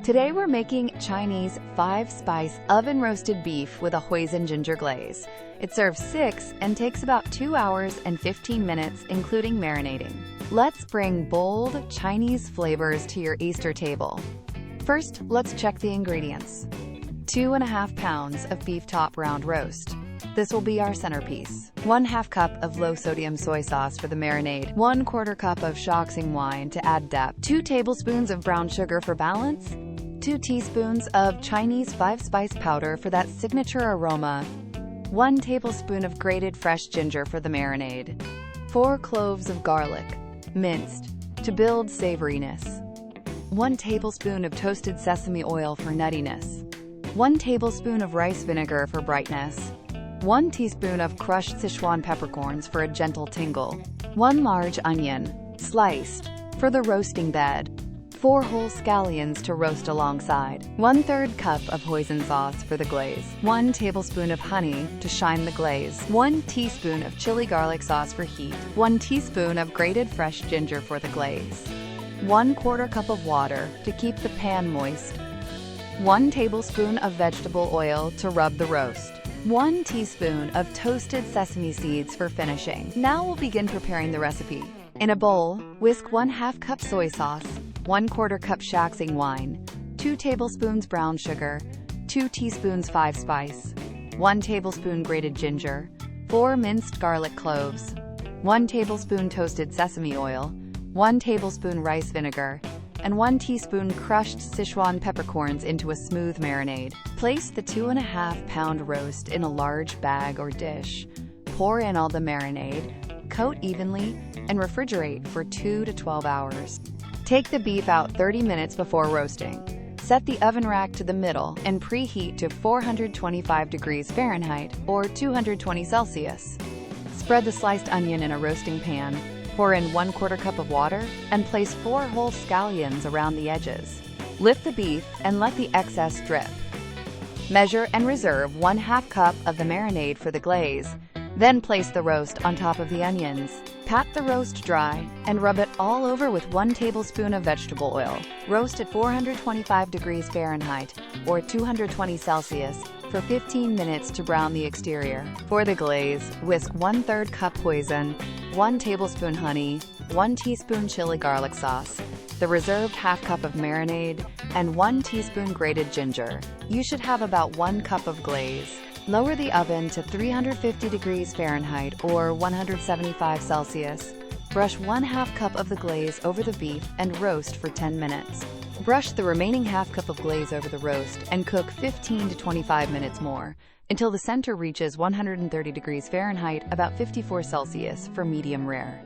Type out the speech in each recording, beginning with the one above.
Today we're making Chinese 5-spice oven-roasted beef with a Hoisin-Ginger glaze. It serves 6 and takes about 2 hours and 15 minutes, including marinating. Let's bring bold Chinese flavors to your Easter table. First, let's check the ingredients. 2½ pounds of beef top round roast. This will be our centerpiece. 1/2 cup of low-sodium soy sauce for the marinade. 1/4 cup of Shaoxing wine to add depth. 2 tablespoons of brown sugar for balance. 2 teaspoons of Chinese 5-spice powder for that signature aroma. 1 tablespoon of grated fresh ginger for the marinade. 4 cloves of garlic, minced, to build savoriness. 1 tablespoon of toasted sesame oil for nuttiness. 1 tablespoon of rice vinegar for brightness. 1 teaspoon of crushed Sichuan peppercorns for a gentle tingle. 1 large onion, sliced, for the roasting bed. 4 whole scallions to roast alongside. 1/3 cup of hoisin sauce for the glaze. 1 tablespoon of honey to shine the glaze. 1 teaspoon of chili garlic sauce for heat. 1 teaspoon of grated fresh ginger for the glaze. 1/4 cup of water to keep the pan moist. 1 tablespoon of vegetable oil to rub the roast. 1 teaspoon of toasted sesame seeds for finishing. Now we'll begin preparing the recipe. In a bowl, whisk 1/2 cup soy sauce, 1/4 cup Shaoxing wine, 2 tablespoons brown sugar, 2 teaspoons 5-spice, 1 tablespoon grated ginger, 4 minced garlic cloves, 1 tablespoon toasted sesame oil, 1 tablespoon rice vinegar, and 1 teaspoon crushed Sichuan peppercorns into a smooth marinade. Place the 2½ pound roast in a large bag or dish. Pour in all the marinade, coat evenly, and refrigerate for 2 to 12 hours. Take the beef out 30 minutes before roasting. Set the oven rack to the middle and preheat to 425 degrees Fahrenheit or 220 Celsius. Spread the sliced onion in a roasting pan. Pour in 1/4 cup of water and place 4 whole scallions around the edges. Lift the beef and let the excess drip. Measure and reserve 1/2 cup of the marinade for the glaze. Then place the roast on top of the onions. Pat the roast dry and rub it all over with 1 tablespoon of vegetable oil. Roast at 425 degrees Fahrenheit or 220 Celsius for 15 minutes to brown the exterior. For the glaze, whisk 1/3 cup hoisin, 1 tablespoon honey, 1 teaspoon chili garlic sauce, the reserved 1/2 cup of marinade, and 1 teaspoon grated ginger. You should have about 1 cup of glaze. Lower the oven to 350 degrees Fahrenheit or 175 Celsius. Brush 1/2 cup of the glaze over the beef and roast for 10 minutes. Brush the remaining 1/2 cup of glaze over the roast and cook 15 to 25 minutes more until the center reaches 130 degrees Fahrenheit, about 54 Celsius for medium rare.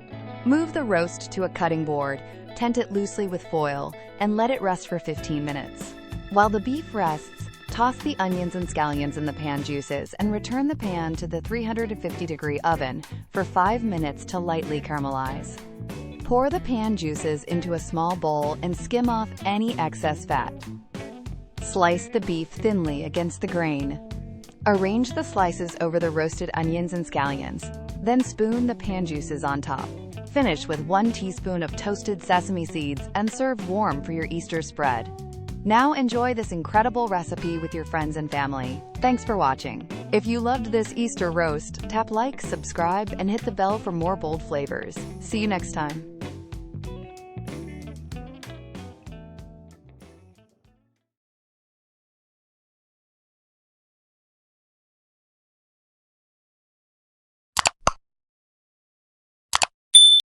Move the roast to a cutting board, tent it loosely with foil, and let it rest for 15 minutes. While the beef rests, toss the onions and scallions in the pan juices and return the pan to the 350-degree oven for 5 minutes to lightly caramelize. Pour the pan juices into a small bowl and skim off any excess fat. Slice the beef thinly against the grain. Arrange the slices over the roasted onions and scallions, then spoon the pan juices on top. Finish with 1 teaspoon of toasted sesame seeds and serve warm for your Easter spread. Now enjoy this incredible recipe with your friends and family. Thanks for watching. If you loved this Easter roast, tap like, subscribe, and hit the bell for more bold flavors. See you next time.